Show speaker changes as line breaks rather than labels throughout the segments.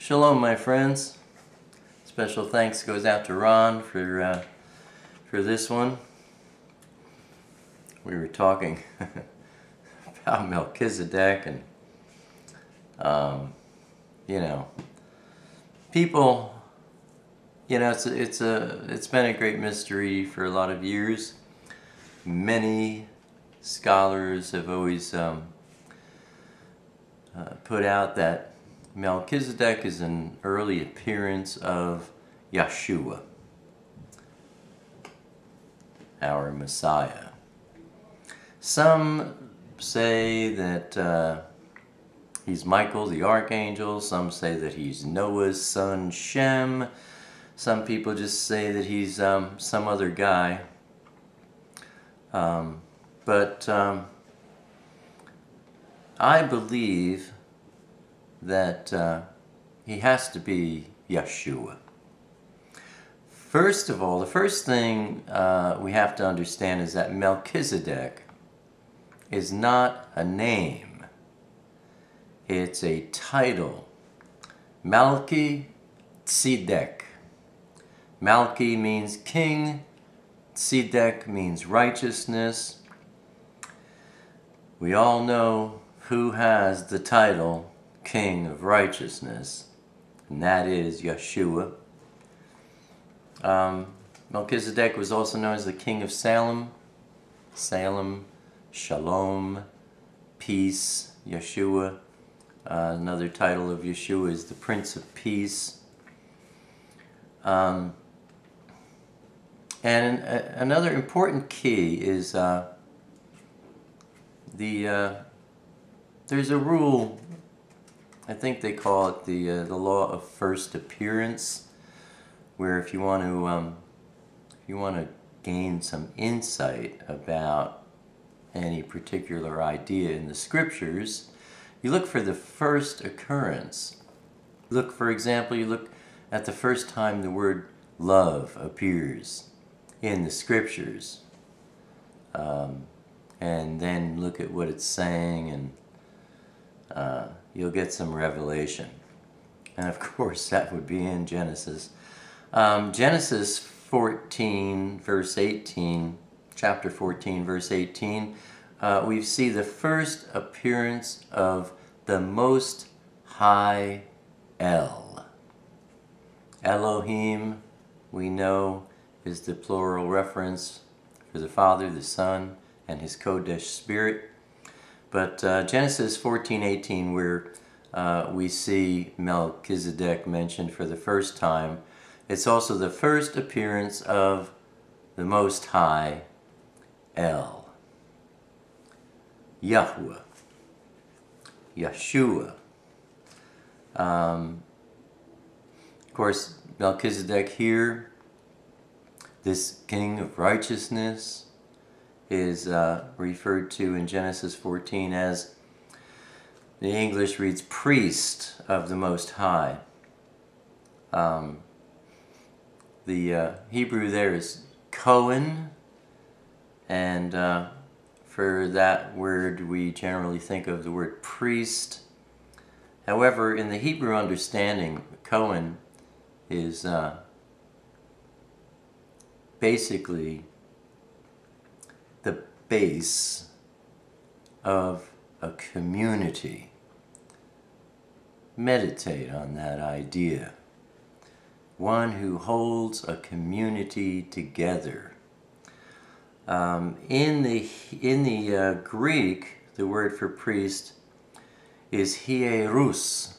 Shalom, my friends. Special thanks goes out to Ron for this one. We were talking about Melchizedek, and people, it's been a great mystery for a lot of years. Many scholars have always put out that Melchizedek is an early appearance of Yahshua, our Messiah. Some say that he's Michael the Archangel. Some say that he's Noah's son Shem. Some people just say that he's some other guy. But I believe that he has to be Yahshua. First of all, the first thing we have to understand is that Melchizedek is not a name. It's a title. Melchizedek. Malchi means king. Tzedek means righteousness. We all know who has the title King of Righteousness, and that is Yahshua. Melchizedek was also known as the King of Salem. Salem, Shalom, peace. Yahshua, another title of Yahshua is the Prince of Peace. And another important key is there's a rule. I think they call it the law of first appearance, where if you want to gain some insight about any particular idea in the Scriptures, you look for the first occurrence. Look, for example, you look at the first time the word love appears in the Scriptures, and then look at what it's saying, and you'll get some revelation. And of course that would be in Genesis. Genesis 14 verse 18, chapter 14 verse 18, we see the first appearance of the Most High El. Elohim, we know, is the plural reference for the Father, the Son, and His Kodesh Spirit. But Genesis 14:18, where we see Melchizedek mentioned for the first time, it's also the first appearance of the Most High El. Yahweh. Yahshua. Of course, Melchizedek here, this King of Righteousness, is referred to in Genesis 14 as, the English reads, priest of the Most High. The Hebrew there is Cohen, and for that word we generally think of the word priest. However, in the Hebrew understanding, Cohen is basically the base of a community. Meditate on that idea. One who holds a community together. In the Greek, the word for priest is hierus,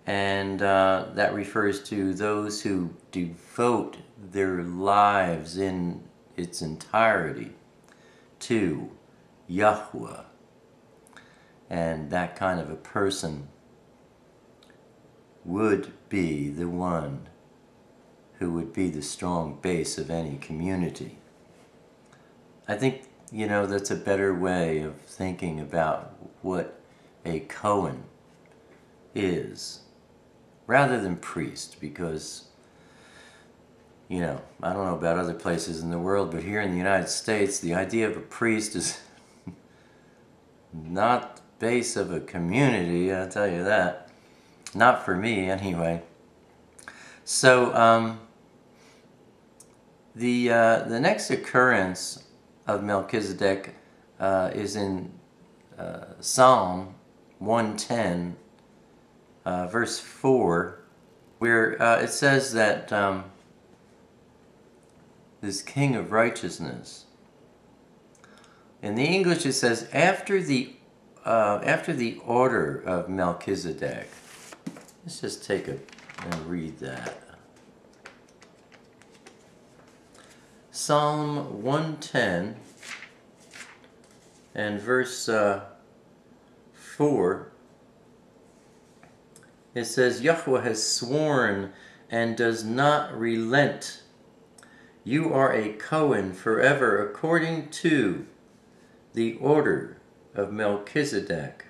and that refers to those who devote their lives in its entirety to Yahweh. And that kind of a person would be the one who would be the strong base of any community. I think, that's a better way of thinking about what a Cohen is, rather than priest, because I don't know about other places in the world, but here in the United States, the idea of a priest is not the base of a community, I'll tell you that. Not for me, anyway. So, the next occurrence of Melchizedek is in Psalm 110, verse 4, where it says that this King of Righteousness. In the English it says, after the order of Melchizedek. Let's just take and read that. Psalm 110 and verse 4. It says, Yahweh has sworn and does not relent. You are a Cohen forever according to the order of Melchizedek.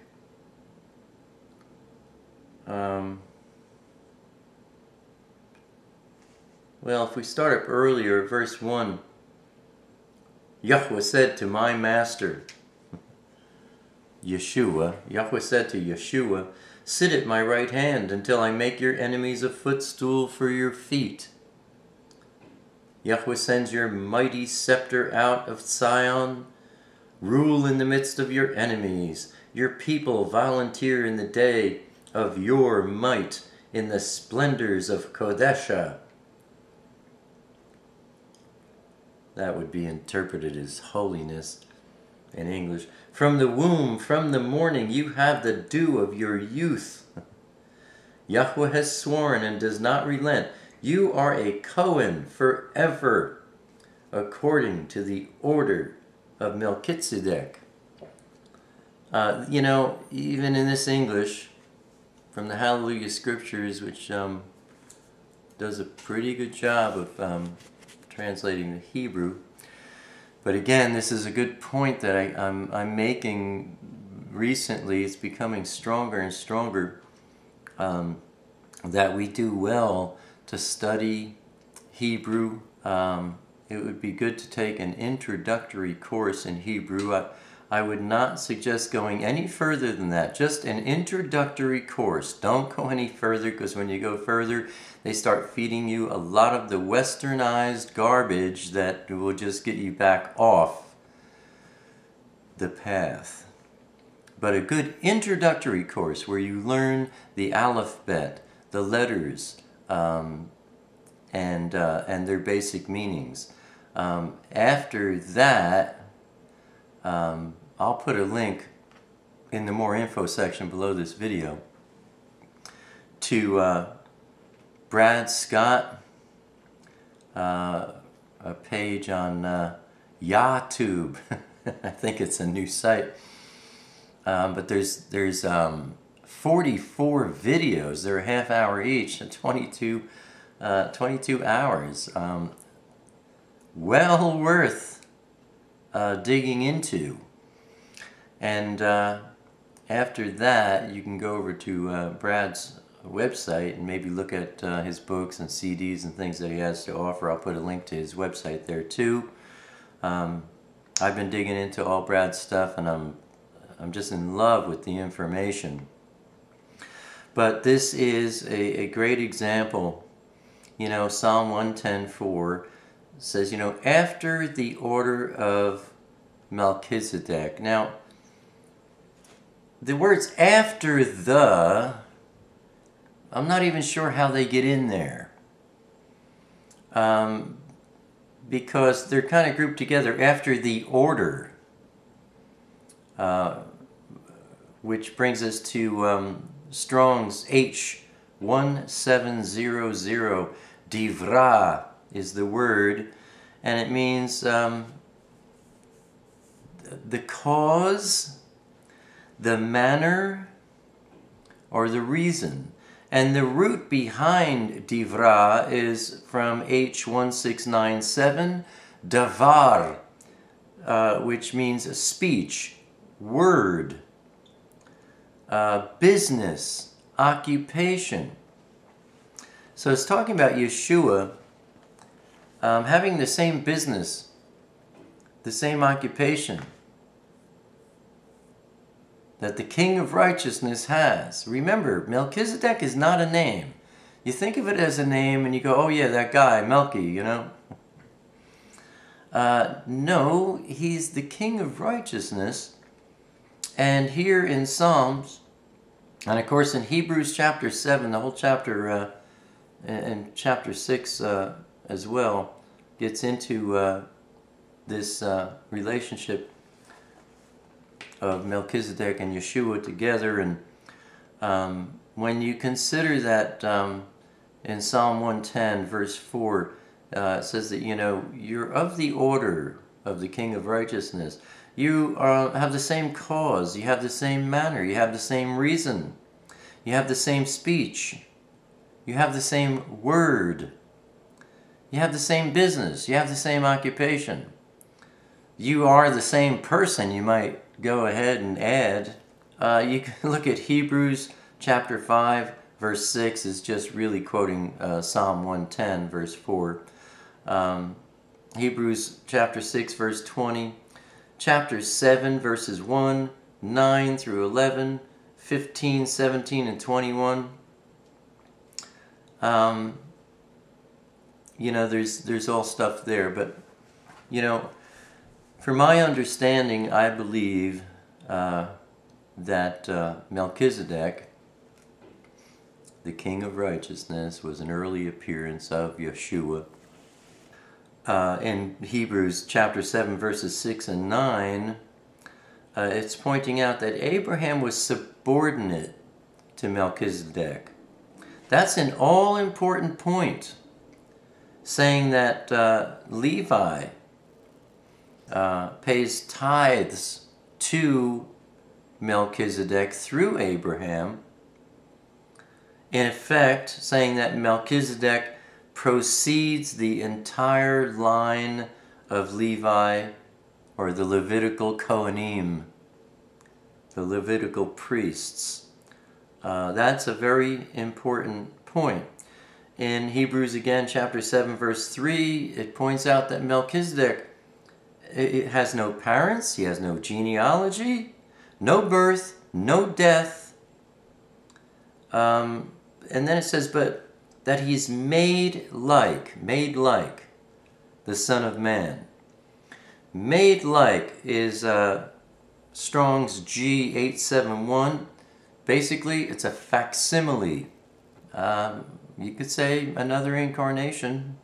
Well, if we start up earlier, verse 1, Yahweh said to my master, Yahshua, Yahweh said to Yahshua, sit at my right hand until I make your enemies a footstool for your feet. Yahweh sends your mighty scepter out of Zion. Rule in the midst of your enemies. Your people volunteer in the day of your might, in the splendors of Kodesh. That would be interpreted as holiness in English. From the womb, from the morning, you have the dew of your youth. Yahweh has sworn and does not relent. You are a Cohen forever, according to the order of Melchizedek. You know, even in this English, from the HalleluYah Scriptures, which does a pretty good job of translating the Hebrew. But again, this is a good point that I'm making recently. It's becoming stronger and stronger that we do well to study Hebrew. It would be good to take an introductory course in Hebrew. I would not suggest going any further than that. Just an introductory course. Don't go any further, because when you go further, they start feeding you a lot of the westernized garbage that will just get you back off the path. But a good introductory course where you learn the alphabet, the letters, and their basic meanings. After that, I'll put a link in the more info section below this video to Brad Scott, a page on YouTube. I think it's a new site, but there's 44 videos. They're a half hour each, 22 hours. Well worth digging into. And after that, you can go over to Brad's website and maybe look at his books and CDs and things that he has to offer. I'll put a link to his website there too. I've been digging into all Brad's stuff, and I'm just in love with the information. But this is a great example. You know, Psalm 110:4 says, you know, after the order of Melchizedek. Now, the words after the, I'm not even sure how they get in there. Because they're kind of grouped together after the order. Which brings us to Strong's H1700. Divra is the word, and it means the cause, the manner, or the reason. And the root behind divra is from H1697, davar, which means speech, word, business, occupation. So it's talking about Yahshua having the same business, the same occupation. that the King of Righteousness has. Remember, Melchizedek is not a name. You think of it as a name and you go, oh yeah, that guy, Melchi, you know. No, he's the King of Righteousness. And here in Psalms, and of course in Hebrews chapter 7, the whole chapter, and chapter 6 as well, gets into this relationship of Melchizedek and Yahshua together. And when you consider that in Psalm 110 verse 4, it says that, you know, you're of the order of the King of Righteousness. You have the same cause, you have the same manner, you have the same reason, you have the same speech, you have the same word, you have the same business, you have the same occupation. You are the same person, you might go ahead and add. You can look at Hebrews chapter 5 verse 6 is just really quoting Psalm 110 verse 4. Hebrews chapter 6 verse 20. Chapter 7 verses 1, 9 through 11, 15, 17, and 21. You know, there's all stuff there, but, you know, for my understanding, I believe that Melchizedek, the King of Righteousness, was an early appearance of Yahshua. In Hebrews chapter 7 verses 6 and 9, it's pointing out that Abraham was subordinate to Melchizedek. That's an all-important point, saying that Levi pays tithes to Melchizedek through Abraham, in effect saying that Melchizedek proceeds the entire line of Levi, or the Levitical Kohanim, the Levitical priests. That's a very important point. In Hebrews again, chapter 7, verse 3, it points out that Melchizedek, it has no parents, he has no genealogy, no birth, no death. And then it says, but that he's made like the Son of Man. Made like is Strong's G871. Basically, it's a facsimile. You could say another incarnation.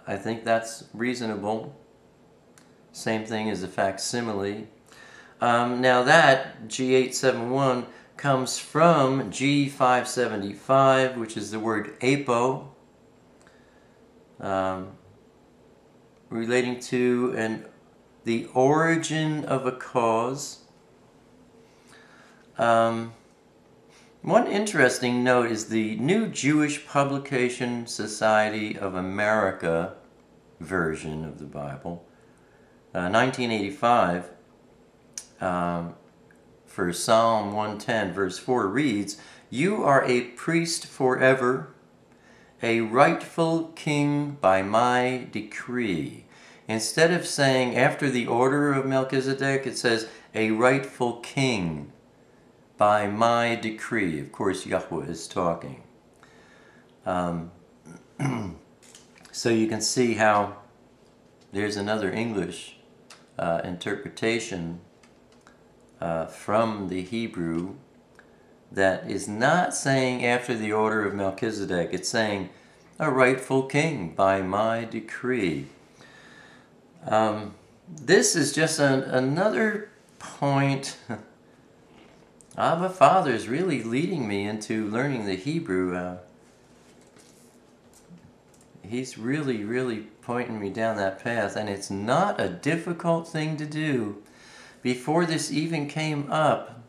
I think that's reasonable. Same thing as a facsimile. Now that G871 comes from G575, which is the word apo, relating to the origin of a cause. One interesting note is the New Jewish Publication Society of America version of the Bible, 1985, for Psalm 110 verse 4 reads, "You are a priest forever, a rightful king by my decree." Instead of saying after the order of Melchizedek, it says a rightful king by my decree. Of course, Yahweh is talking. So you can see how there's another English interpretation from the Hebrew that is not saying after the order of Melchizedek. It's saying a rightful king by my decree. This is just another point. Abba Father is really leading me into learning the Hebrew. He's really pointing me down that path, and it's not a difficult thing to do. Before this even came up,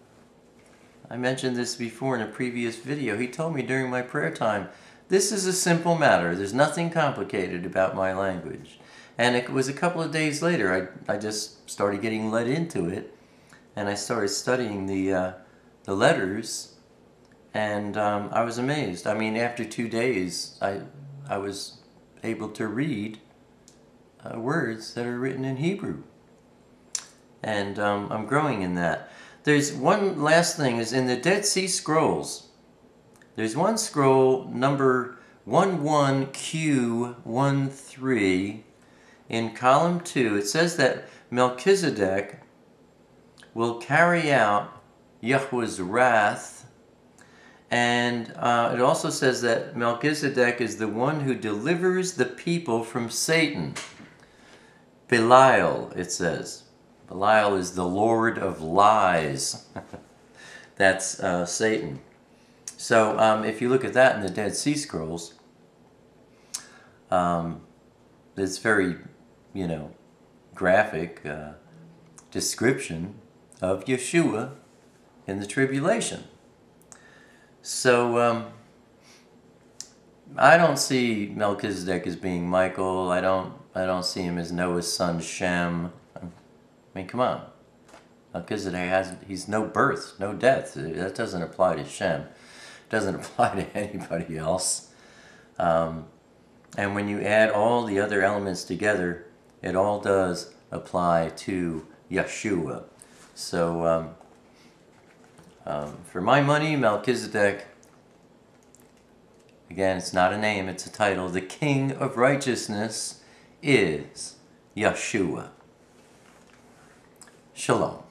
I mentioned this before in a previous video, he told me during my prayer time, this is a simple matter. There's nothing complicated about my language. And it was a couple of days later, I just started getting led into it, and I started studying the letters, and I was amazed. I mean, after 2 days, I was able to read words that are written in Hebrew. And I'm growing in that. There's one last thing, is in the Dead Sea Scrolls. There's one scroll, number 11Q13, in column 2. It says that Melchizedek will carry out Yahweh's wrath, and it also says that Melchizedek is the one who delivers the people from Satan. Belial, it says. Belial is the Lord of lies. That's Satan. So if you look at that in the Dead Sea Scrolls, it's very, graphic description of Yahshua in the tribulation. So I don't see Melchizedek as being Michael. I don't see him as Noah's son Shem. I mean, come on. Melchizedek he's no birth, no death. That doesn't apply to Shem. It doesn't apply to anybody else. And when you add all the other elements together, it all does apply to Yahshua. So for my money, Melchizedek, again, it's not a name, it's a title. The King of Righteousness is Yahshua. Shalom.